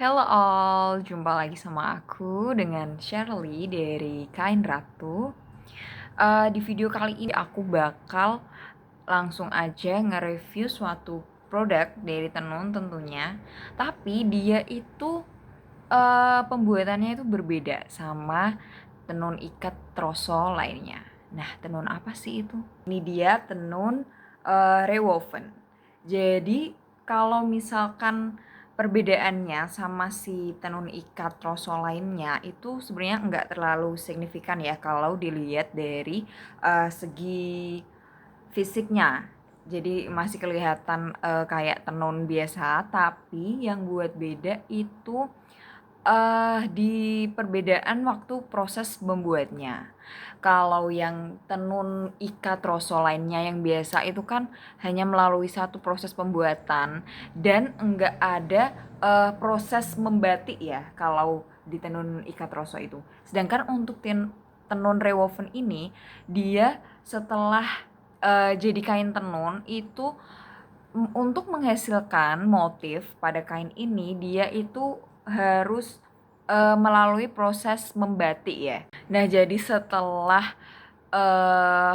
Hello all, jumpa lagi sama aku dengan Shirley dari Kain Ratu. Di video kali ini aku bakal langsung aja nge-review suatu produk dari tenun tentunya. Tapi dia itu pembuatannya itu berbeda sama tenun ikat troso lainnya. Nah, tenun apa sih itu? Ini dia tenun rewoven. Jadi kalau misalkan perbedaannya sama si tenun ikat troso lainnya itu sebenarnya nggak terlalu signifikan ya kalau dilihat dari segi fisiknya. Jadi masih kelihatan kayak tenun biasa, tapi yang buat beda itu di perbedaan waktu proses membuatnya. Kalau yang tenun ikat troso lainnya yang biasa itu kan hanya melalui satu proses pembuatan dan enggak ada proses membatik ya kalau di tenun ikat troso itu. Sedangkan untuk tenun rewoven ini dia setelah jadi kain tenun itu untuk menghasilkan motif pada kain ini dia itu harus melalui proses membatik ya. Nah, jadi setelah eh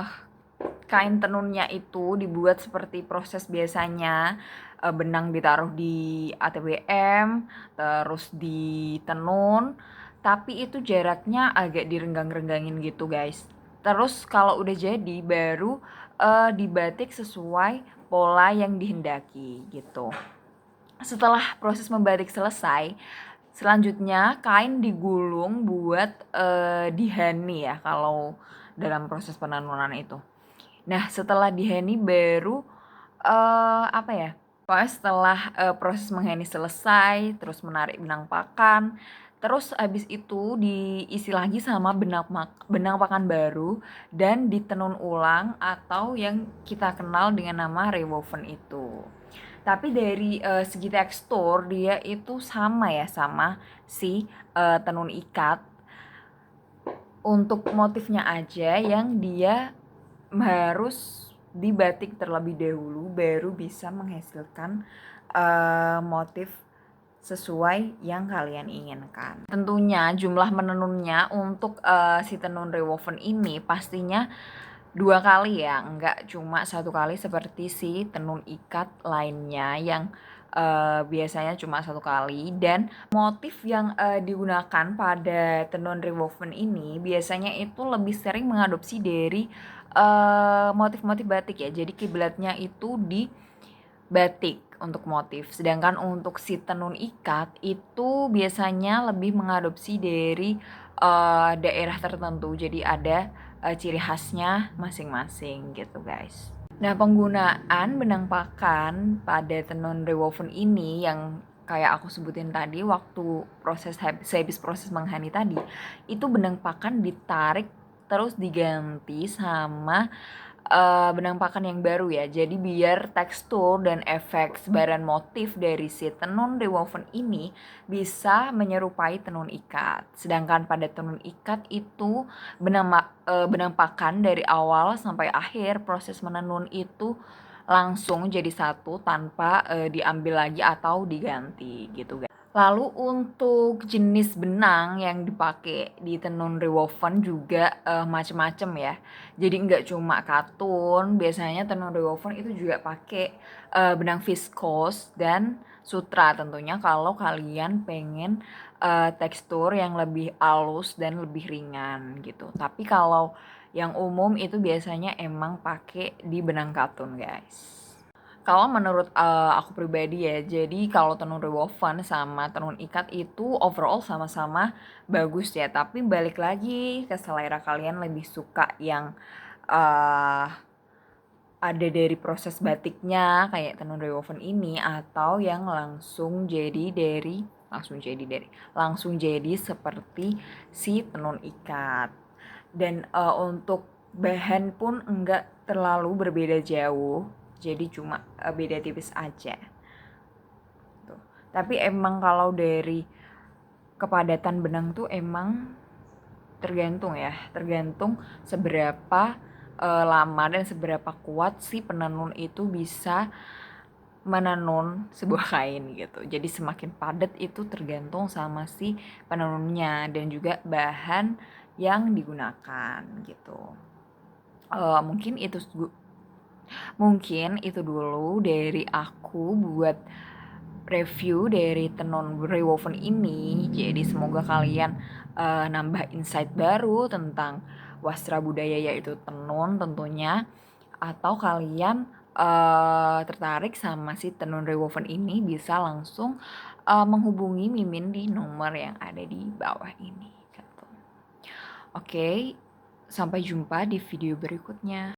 kain tenunnya itu dibuat seperti proses biasanya, benang ditaruh di ATBM, terus ditenun, tapi itu jaraknya agak direnggang-renggangin gitu guys. Terus kalau udah jadi baru dibatik sesuai pola yang dihendaki gitu. Setelah proses membatik selesai, selanjutnya kain digulung buat dihani ya kalau dalam proses penenunan itu. Nah, setelah dihani baru apa ya? Pokoknya setelah proses mengheni selesai, terus menarik benang pakan, terus habis itu diisi lagi sama benang pakan baru dan ditenun ulang atau yang kita kenal dengan nama rewoven itu. Tapi dari segi tekstur dia itu sama ya sama si tenun ikat. Untuk motifnya aja yang dia harus dibatik terlebih dahulu baru bisa menghasilkan motif sesuai yang kalian inginkan. Tentunya jumlah menenunnya untuk si tenun rewoven ini pastinya 2 kali ya, enggak cuma 1 kali seperti si tenun ikat lainnya yang biasanya cuma 1 kali. Dan motif yang digunakan pada tenun rewoven ini biasanya itu lebih sering mengadopsi dari motif-motif batik ya. Jadi kiblatnya itu di batik untuk motif. Sedangkan untuk si tenun ikat itu biasanya lebih mengadopsi dari daerah tertentu. Jadi ada ciri khasnya masing-masing gitu guys. Nah, penggunaan benang pakan pada tenun rewoven ini yang kayak aku sebutin tadi waktu sehabis proses menghani tadi, itu benang pakan ditarik terus diganti sama benang pakan yang baru ya. Jadi biar tekstur dan efek sebaran motif dari si tenun rewoven ini bisa menyerupai tenun ikat. Sedangkan pada tenun ikat itu benang pakan dari awal sampai akhir proses menenun itu langsung jadi satu tanpa diambil lagi atau diganti gitu guys. Lalu untuk jenis benang yang dipakai di tenun rewoven juga macem-macem ya. Jadi nggak cuma katun, biasanya tenun rewoven itu juga pakai benang viskos dan sutra tentunya kalau kalian pengen tekstur yang lebih halus dan lebih ringan gitu. Tapi kalau yang umum itu biasanya emang pakai di benang katun guys. Kalau menurut aku pribadi ya, jadi kalau tenun rewoven sama tenun ikat itu overall sama-sama bagus ya. Tapi balik lagi ke selera kalian lebih suka yang uh, ada dari proses batiknya kayak tenun rewoven ini atau yang langsung jadi seperti si tenun ikat. Dan untuk bahan pun enggak terlalu berbeda jauh, jadi cuma beda tipis aja tuh. Tapi emang kalau dari kepadatan benang tuh emang tergantung seberapa lama dan seberapa kuat si penenun itu bisa menenun sebuah kain gitu. Jadi semakin padat itu tergantung sama si penenunnya dan juga bahan yang digunakan gitu. Mungkin itu dulu dari aku buat review dari tenun rewoven ini. Jadi semoga kalian nambah insight baru tentang wastra budaya yaitu tenun tentunya, atau kalian tertarik sama si tenun rewoven ini bisa langsung menghubungi Mimin di nomor yang ada di bawah ini gitu. Oke, sampai jumpa di video berikutnya.